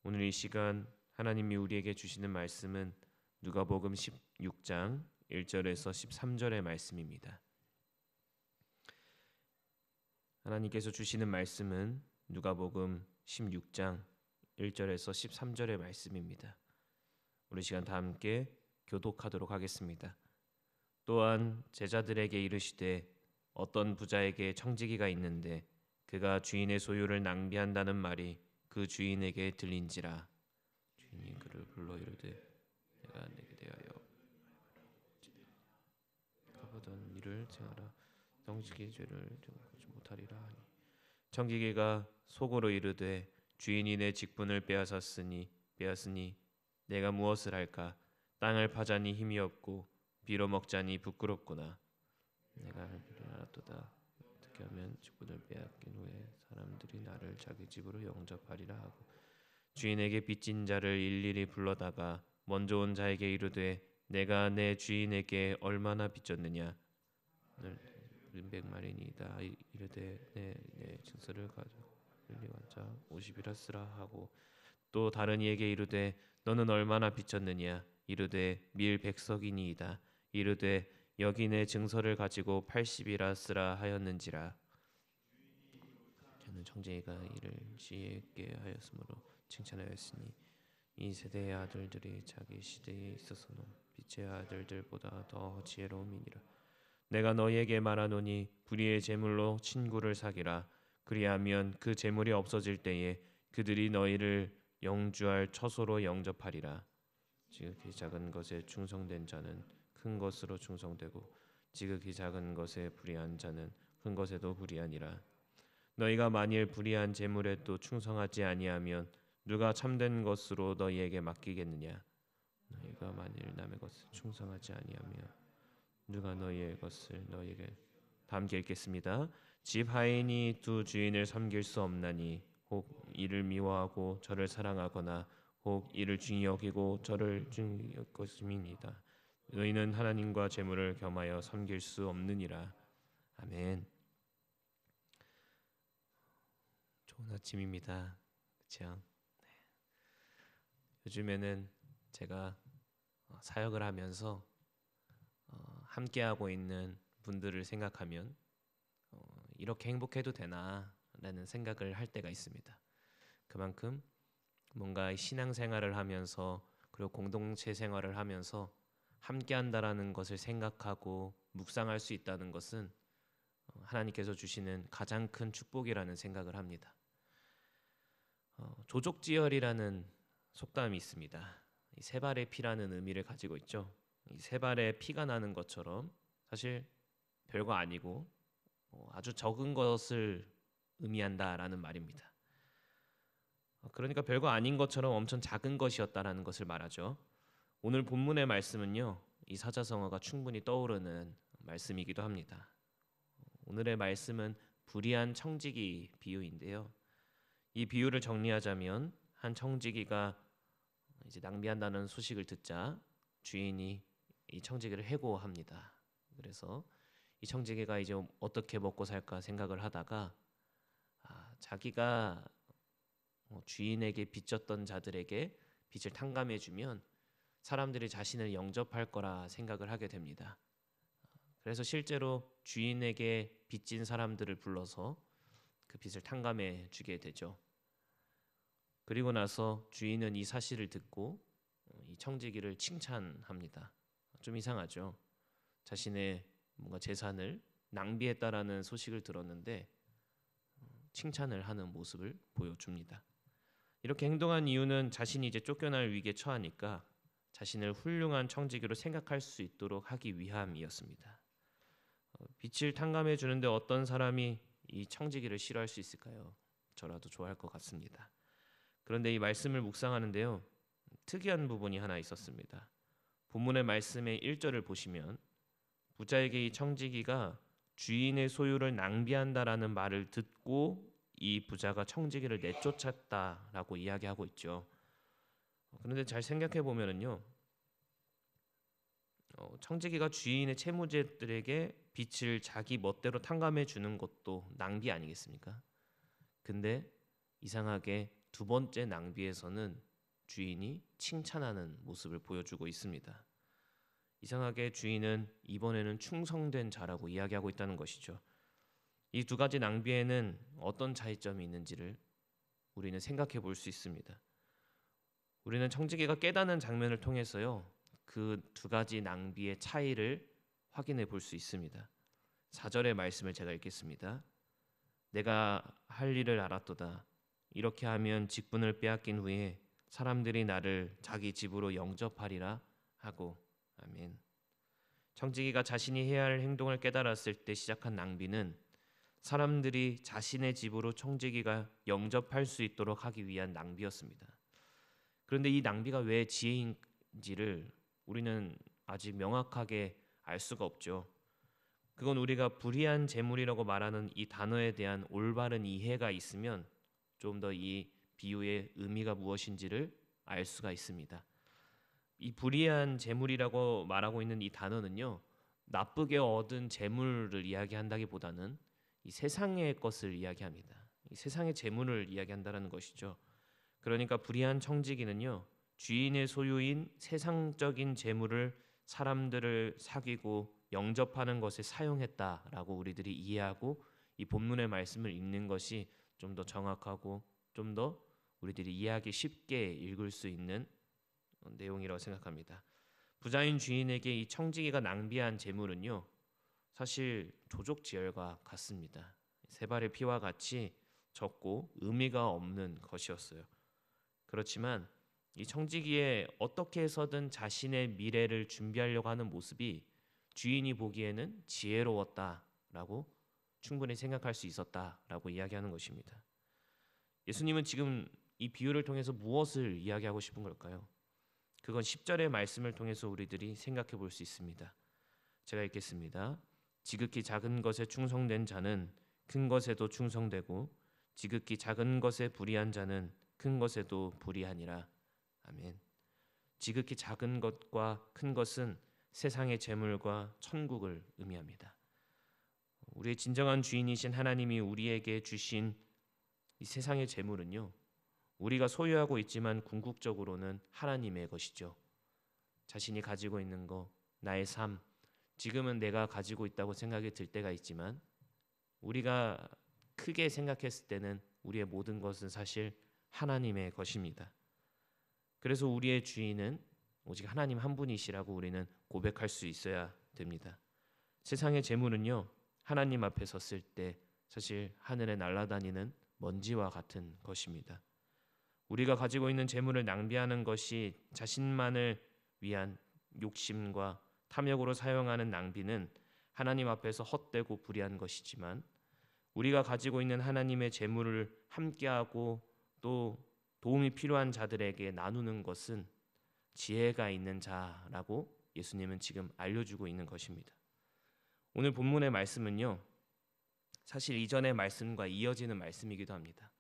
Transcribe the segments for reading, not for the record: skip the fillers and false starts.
오늘 이 시간 하나님이 우리에게 주시는 말씀은 누가복음 16장 1절에서 13절의 말씀입니다. 하나님께서 주시는 말씀은 누가복음 16장 1절에서 13절의 말씀입니다. 우리 시간 다 함께 교독하도록 하겠습니다. 또한 제자들에게 이르시되 어떤 부자에게 청지기가 있는데 그가 주인의 소유를 낭비한다는 말이 그 주인에게 들린지라. 주인이 그를 불러 이르되 내가 내게 대하여 가보던 일을 행하라. 청지기 죄를 정하지 못하리라 하니 청지기가 속으로 이르되 주인이 내 직분을 빼앗으니 내가 무엇을 할까? 땅을 파자니 힘이 없고 빌어먹자니 부끄럽구나. 내가 할 일을 알았도다. 어떻게 하면 직분을 빼앗긴 후에 사람들이 나를 자기 집으로 영접하리라 하고 주인에게 빚진 자를 일일이 불러다가 먼저 온 자에게 이르되 내가 내 주인에게 얼마나 빚졌느냐? 오늘 100마리니이다. 이르되 내 증서를 가져고 완자 50이라 쓰라 하고 또 다른 이에게 이르되 너는 얼마나 빚졌느냐? 이르되 밀 100석이니이다. 이르되 여기 내 증서를 가지고 80이라 쓰라 하였는지라. 저는 청지기가 이를 지혜있게 하였으므로 칭찬하였으니 이 세대의 아들들이 자기 시대에 있어서는 빛의 아들들보다 더 지혜로움이니라. 내가 너희에게 말하노니 불의의 재물로 친구를 사기라. 그리하면 그 재물이 없어질 때에 그들이 너희를 영주할 처소로 영접하리라. 지극히 작은 것에 충성된 자는 큰 것으로 충성되고 지극히 작은 것에 불의한 자는 큰 것에도 불의하니라. 너희가 만일 불의한 재물에 또 충성하지 아니하면 누가 참된 것으로 너희에게 맡기겠느냐? 너희가 만일 남의 것을 충성하지 아니하면 누가 너희의 것을 너희에게 다 함께 읽겠습니다. 집 하인이 두 주인을 섬길 수 없나니 혹 이를 미워하고 저를 사랑하거나 혹 이를 중히 여기고 저를 중히 여길 것임이니이다. 너희는 하나님과 재물을 겸하여 섬길 수 없느니라. 아멘. 좋은 아침입니다. 그렇죠? 네. 요즘에는 제가 사역을 하면서 함께하고 있는 분들을 생각하면 이렇게 행복해도 되나라는 생각을 할 때가 있습니다. 그만큼 뭔가 신앙생활을 하면서 그리고 공동체 생활을 하면서 함께한다라는 것을 생각하고 묵상할 수 있다는 것은 하나님께서 주시는 가장 큰 축복이라는 생각을 합니다. 조족지혈이라는 속담이 있습니다. 이 세 발의 피라는 의미를 가지고 있죠. 이 세 발의 피가 나는 것처럼 사실 별거 아니고 아주 적은 것을 의미한다라는 말입니다. 그러니까 별거 아닌 것처럼 엄청 작은 것이었다라는 것을 말하죠. 오늘 본문의 말씀은요, 이 사자성어가 충분히 떠오르는 말씀이기도 합니다. 오늘의 말씀은 불의한 청지기 비유인데요. 이 비유를 정리하자면 한 청지기가 이제 낭비한다는 소식을 듣자 주인이 이 청지기를 해고합니다. 그래서 이 청지기가 이제 어떻게 먹고 살까 생각을 하다가 자기가 주인에게 빚졌던 자들에게 빚을 탕감해주면 사람들이 자신을 영접할 거라 생각을 하게 됩니다. 그래서 실제로 주인에게 빚진 사람들을 불러서 그 빚을 탕감해 주게 되죠. 그리고 나서 주인은 이 사실을 듣고 이 청지기를 칭찬합니다. 좀 이상하죠. 자신의 뭔가 재산을 낭비했다라는 소식을 들었는데 칭찬을 하는 모습을 보여줍니다. 이렇게 행동한 이유는 자신이 이제 쫓겨날 위기에 처하니까 자신을 훌륭한 청지기로 생각할 수 있도록 하기 위함이었습니다. 빚을 탕감해 주는데 어떤 사람이 이 청지기를 싫어할 수 있을까요? 저라도 좋아할 것 같습니다. 그런데 이 말씀을 묵상하는데요, 특이한 부분이 하나 있었습니다. 본문의 말씀의 1절을 보시면 부자에게 이 청지기가 주인의 소유를 낭비한다라는 말을 듣고 이 부자가 청지기를 내쫓았다라고 이야기하고 있죠. 그런데 잘 생각해 보면은요, 청지기가 주인의 채무자들에게 빚을 자기 멋대로 탕감해 주는 것도 낭비 아니겠습니까? 근데 이상하게 두 번째 낭비에서는 주인이 칭찬하는 모습을 보여주고 있습니다. 이상하게 주인은 이번에는 충성된 자라고 이야기하고 있다는 것이죠. 이 두 가지 낭비에는 어떤 차이점이 있는지를 우리는 생각해 볼 수 있습니다. 우리는 청지기가 깨닫는 장면을 통해서요, 그 두 가지 낭비의 차이를 확인해 볼 수 있습니다. 4절의 말씀을 제가 읽겠습니다. 내가 할 일을 알았도다. 이렇게 하면 직분을 빼앗긴 후에 사람들이 나를 자기 집으로 영접하리라 하고. 아멘. 청지기가 자신이 해야 할 행동을 깨달았을 때 시작한 낭비는 사람들이 자신의 집으로 청지기가 영접할 수 있도록 하기 위한 낭비였습니다. 그런데 이 낭비가 왜 지혜인지를 우리는 아직 명확하게 알 수가 없죠. 그건 우리가 불의한 재물이라고 말하는 이 단어에 대한 올바른 이해가 있으면 좀 더 이 비유의 의미가 무엇인지를 알 수가 있습니다. 이 불의한 재물이라고 말하고 있는 이 단어는요, 나쁘게 얻은 재물을 이야기한다기보다는 이 세상의 것을 이야기합니다. 이 세상의 재물을 이야기한다는 것이죠. 그러니까 불의한 청지기는요, 주인의 소유인 세상적인 재물을 사람들을 사귀고 영접하는 것에 사용했다라고 우리들이 이해하고 이 본문의 말씀을 읽는 것이 좀 더 정확하고 좀 더 우리들이 이해하기 쉽게 읽을 수 있는 내용이라고 생각합니다. 부자인 주인에게 이 청지기가 낭비한 재물은요, 사실 조족지혈과 같습니다. 세 발의 피와 같이 적고 의미가 없는 것이었어요. 그렇지만 이 청지기에 어떻게 해서든 자신의 미래를 준비하려고 하는 모습이 주인이 보기에는 지혜로웠다라고 충분히 생각할 수 있었다라고 이야기하는 것입니다. 예수님은 지금 이 비유를 통해서 무엇을 이야기하고 싶은 걸까요? 그건 10절의 말씀을 통해서 우리들이 생각해 볼 수 있습니다. 제가 읽겠습니다. 지극히 작은 것에 충성된 자는 큰 것에도 충성되고 지극히 작은 것에 불의한 자는 큰 것에도 불의하니라. 아멘. 지극히 작은 것과 큰 것은 세상의 재물과 천국을 의미합니다. 우리의 진정한 주인이신 하나님이 우리에게 주신 이 세상의 재물은요, 우리가 소유하고 있지만 궁극적으로는 하나님의 것이죠. 자신이 가지고 있는 것, 나의 삶, 지금은 내가 가지고 있다고 생각이 들 때가 있지만 우리가 크게 생각했을 때는 우리의 모든 것은 사실 하나님의 것입니다. 그래서 우리의 주인은 오직 하나님 한 분이시라고 우리는 고백할 수 있어야 됩니다. 세상의 재물은요, 하나님 앞에 섰을 때 사실 하늘에 날아다니는 먼지와 같은 것입니다. 우리가 가지고 있는 재물을 낭비하는 것이 자신만을 위한 욕심과 탐욕으로 사용하는 낭비는 하나님 앞에서 헛되고 불의한 것이지만, 우리가 가지고 있는 하나님의 재물을 함께하고 또 도움이 필요한 자들에게 나누는 것은 지혜가 있는 자라고 예수님은 지금 알려주고 있는 것입니다. 오늘 본문의 말씀은요, 사실 이전의 말씀과 이어지는 말씀이기도 합니다.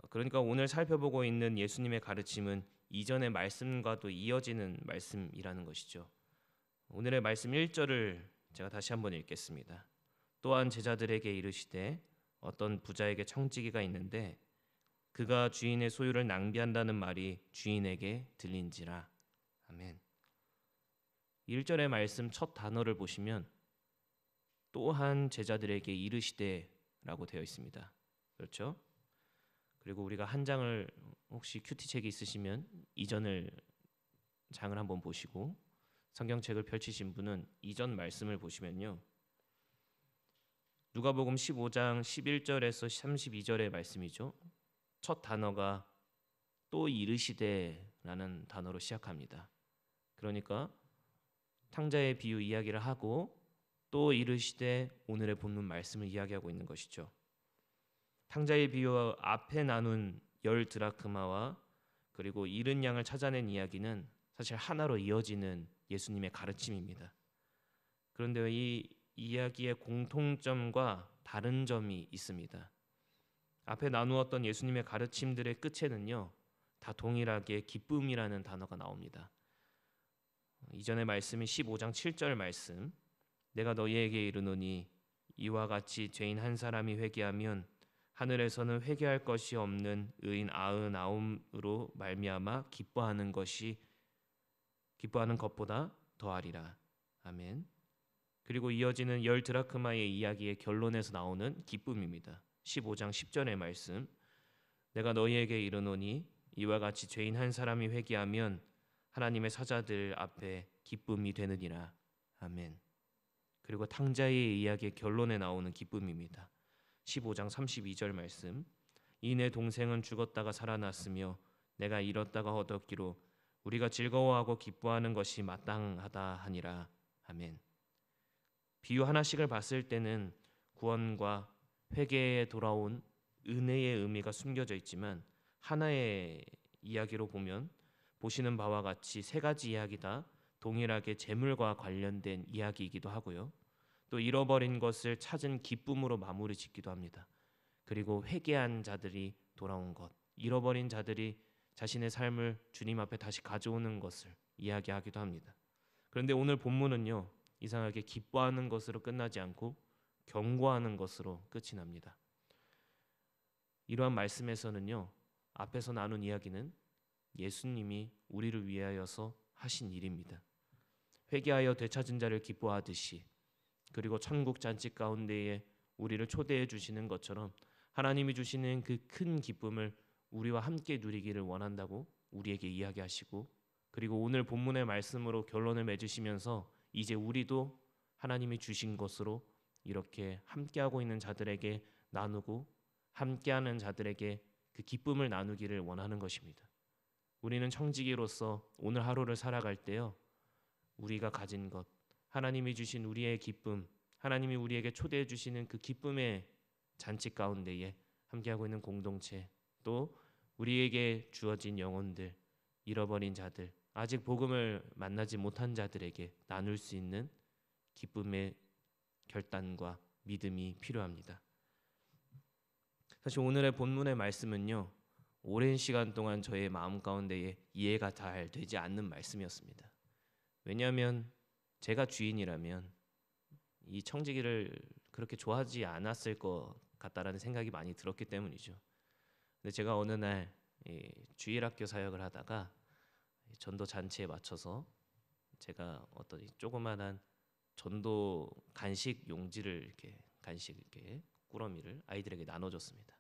그러니까 오늘 살펴보고 있는 예수님의 가르침은 이전의 말씀과도 이어지는 말씀이라는 것이죠. 오늘의 말씀 1절을 제가 다시 한번 읽겠습니다. 또한 제자들에게 이르시되 어떤 부자에게 청지기가 있는데 그가 주인의 소유를 낭비한다는 말이 주인에게 들린지라. 아멘. 1절의 말씀 첫 단어를 보시면 또한 제자들에게 이르시되라고 되어 있습니다. 그렇죠? 그리고 우리가 한 장을, 혹시 큐티책이 있으시면 이전을 장을 한번 보시고 성경책을 펼치신 분은 이전 말씀을 보시면요, 누가복음 15장 11절에서 32절의 말씀이죠. 첫 단어가 또 이르시되라는 단어로 시작합니다. 그러니까 탕자의 비유 이야기를 하고 또 이르시되 오늘의 본문 말씀을 이야기하고 있는 것이죠. 탕자의 비유와 앞에 나눈 10드라크마와 그리고 잃은 양을 찾아낸 이야기는 사실 하나로 이어지는 예수님의 가르침입니다. 그런데 이 이야기의 공통점과 다른 점이 있습니다. 앞에 나누었던 예수님의 가르침들의 끝에는요, 다 동일하게 기쁨이라는 단어가 나옵니다. 이전의 말씀이 15장 7절 말씀, 내가 너희에게 이르노니 이와 같이 죄인 한 사람이 회개하면 하늘에서는 회개할 것이 없는 의인 99으로 말미암아 기뻐하는 것보다 더하리라. 아멘. 그리고 이어지는 10드라크마의 이야기의 결론에서 나오는 기쁨입니다. 15장 10절의 말씀. 내가 너희에게 이르노니 이와 같이 죄인 한 사람이 회개하면 하나님의 사자들 앞에 기쁨이 되느니라. 아멘. 그리고 탕자의 이야기의 결론에 나오는 기쁨입니다. 15장 32절 말씀. 이 내 동생은 죽었다가 살아났으며 내가 잃었다가 얻었기로 우리가 즐거워하고 기뻐하는 것이 마땅하다 하니라. 아멘. 비유 하나씩을 봤을 때는 구원과 회개에 돌아온 은혜의 의미가 숨겨져 있지만 하나의 이야기로 보면 보시는 바와 같이 세 가지 이야기다 동일하게 재물과 관련된 이야기이기도 하고요. 또 잃어버린 것을 찾은 기쁨으로 마무리 짓기도 합니다. 그리고 회개한 자들이 돌아온 것, 잃어버린 자들이 자신의 삶을 주님 앞에 다시 가져오는 것을 이야기하기도 합니다. 그런데 오늘 본문은요, 이상하게 기뻐하는 것으로 끝나지 않고 경고하는 것으로 끝이 납니다. 이러한 말씀에서는요, 앞에서 나눈 이야기는 예수님이 우리를 위하여서 하신 일입니다. 회개하여 되찾은 자를 기뻐하듯이, 그리고 천국 잔치 가운데에 우리를 초대해 주시는 것처럼 하나님이 주시는 그 큰 기쁨을 우리와 함께 누리기를 원한다고 우리에게 이야기하시고, 그리고 오늘 본문의 말씀으로 결론을 맺으시면서 이제 우리도 하나님이 주신 것으로 이렇게 함께하고 있는 자들에게 나누고 함께하는 자들에게 그 기쁨을 나누기를 원하는 것입니다. 우리는 청지기로서 오늘 하루를 살아갈 때요, 우리가 가진 것, 하나님이 주신 우리의 기쁨, 하나님이 우리에게 초대해 주시는 그 기쁨의 잔치 가운데에 함께하고 있는 공동체, 또 우리에게 주어진 영혼들, 잃어버린 자들, 아직 복음을 만나지 못한 자들에게 나눌 수 있는 기쁨의 결단과 믿음이 필요합니다. 사실 오늘의 본문의 말씀은요, 오랜 시간 동안 저의 마음 가운데에 이해가 잘 되지 않는 말씀이었습니다. 왜냐하면 제가 주인이라면 이 청지기를 그렇게 좋아하지 않았을 것 같다라는 생각이 많이 들었기 때문이죠. 근데 제가 어느 날 주일학교 사역을 하다가 전도 잔치에 맞춰서 제가 어떤 조그만한 전도 간식 용지를 이렇게 꾸러미를 아이들에게 나눠줬습니다.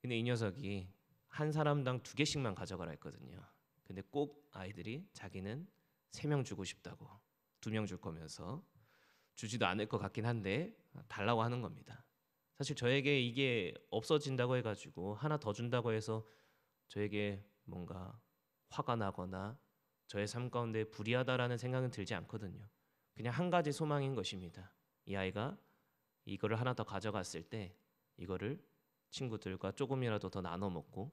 근데 이 녀석이 한 사람당 2개씩만 가져가라 했거든요. 근데 꼭 아이들이 자기는 3명 주고 싶다고 2명 줄 거면서 주지도 않을 것 같긴 한데 달라고 하는 겁니다. 사실 저에게 이게 없어진다고 해가지고 하나 더 준다고 해서 저에게 뭔가 화가 나거나 저의 삶 가운데 불이하다라는 생각은 들지 않거든요. 그냥 한 가지 소망인 것입니다. 이 아이가 이거를 하나 더 가져갔을 때 이거를 친구들과 조금이라도 더 나눠 먹고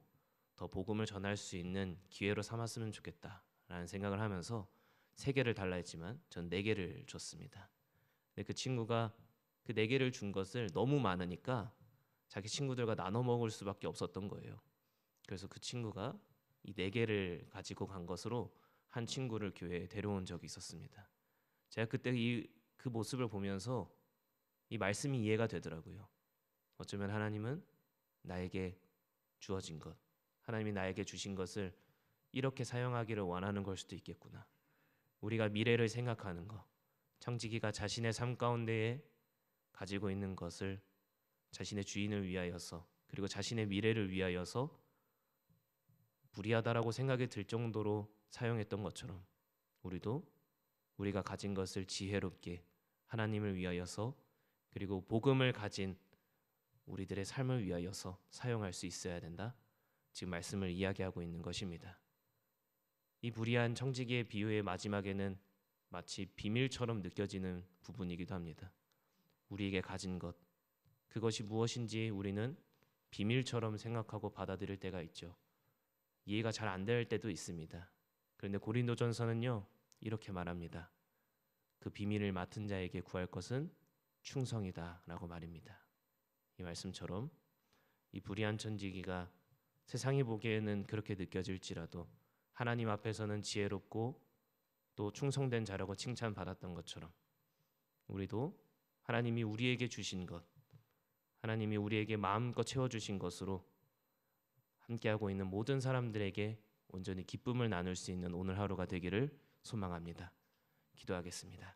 더 복음을 전할 수 있는 기회로 삼았으면 좋겠다라는 생각을 하면서 3개를 달라 했지만 전 4개를 줬습니다. 근데 그 친구가 그 4개를 준 것을 너무 많으니까 자기 친구들과 나눠 먹을 수밖에 없었던 거예요. 그래서 그 친구가 이 4개를 가지고 간 것으로 한 친구를 교회에 데려온 적이 있었습니다. 제가 그때 그 모습을 보면서 이 말씀이 이해가 되더라고요. 어쩌면 하나님은 나에게 주어진 것, 하나님이 나에게 주신 것을 이렇게 사용하기를 원하는 걸 수도 있겠구나. 우리가 미래를 생각하는 것, 청지기가 자신의 삶 가운데에 가지고 있는 것을 자신의 주인을 위하여서, 그리고 자신의 미래를 위하여서 무리하다라고 생각이 들 정도로 사용했던 것처럼 우리도 우리가 가진 것을 지혜롭게 하나님을 위하여서, 그리고 복음을 가진 우리들의 삶을 위하여서 사용할 수 있어야 된다. 지금 말씀을 이야기하고 있는 것입니다. 이 불의한 청지기의 비유의 마지막에는 마치 비밀처럼 느껴지는 부분이기도 합니다. 우리에게 가진 것, 그것이 무엇인지 우리는 비밀처럼 생각하고 받아들일 때가 있죠. 이해가 잘 안 될 때도 있습니다. 그런데 고린도전서는요, 이렇게 말합니다. 그 비밀을 맡은 자에게 구할 것은 충성이다라고 말입니다. 이 말씀처럼 이 불의한 청지기가 세상이 보기에는 그렇게 느껴질지라도 하나님 앞에서는 지혜롭고 또 충성된 자라고 칭찬받았던 것처럼 우리도 하나님이 우리에게 주신 것, 하나님이 우리에게 마음껏 채워주신 것으로 함께하고 있는 모든 사람들에게 온전히 기쁨을 나눌 수 있는 오늘 하루가 되기를 소망합니다. 기도하겠습니다.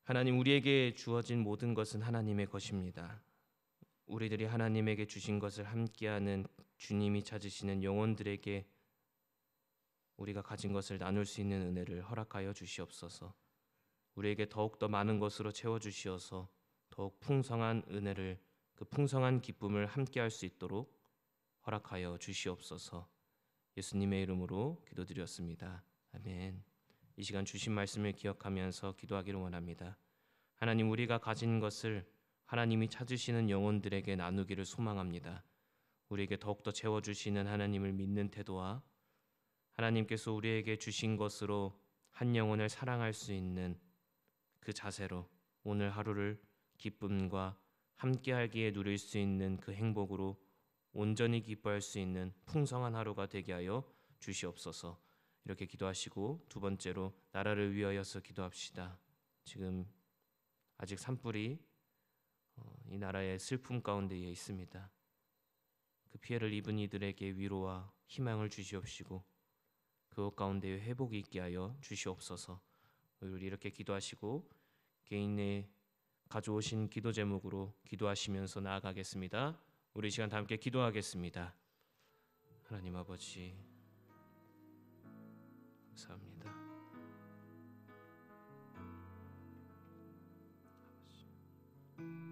하나님, 우리에게 주어진 모든 것은 하나님의 것입니다. 우리들이 하나님에게 주신 것을 함께하는 주님이 찾으시는 영혼들에게 우리가 가진 것을 나눌 수 있는 은혜를 허락하여 주시옵소서. 우리에게 더욱더 많은 것으로 채워주시어서 더욱 풍성한 은혜를, 그 풍성한 기쁨을 함께할 수 있도록 허락하여 주시옵소서. 예수님의 이름으로 기도드렸습니다. 아멘. 이 시간 주신 말씀을 기억하면서 기도하기를 원합니다. 하나님, 우리가 가진 것을 하나님이 찾으시는 영혼들에게 나누기를 소망합니다. 우리에게 더욱더 채워주시는 하나님을 믿는 태도와 하나님께서 우리에게 주신 것으로 한 영혼을 사랑할 수 있는 그 자세로 오늘 하루를 기쁨과 함께하기에 누릴 수 있는 그 행복으로 온전히 기뻐할 수 있는 풍성한 하루가 되게 하여 주시옵소서. 이렇게 기도하시고 두 번째로 나라를 위하여서 기도합시다. 지금 아직 산불이 이 나라의 슬픔 가운데에 있습니다. 그 피해를 입은 이들에게 위로와 희망을 주시옵시고 그것 가운데에 회복이 있게 하여 주시옵소서. 우리 이렇게 기도하시고 개인의 가져오신 기도 제목으로 기도하시면서 나아가겠습니다. 우리 시간 다 함께 기도하겠습니다. 하나님 아버지, 감사합니다. 아버지.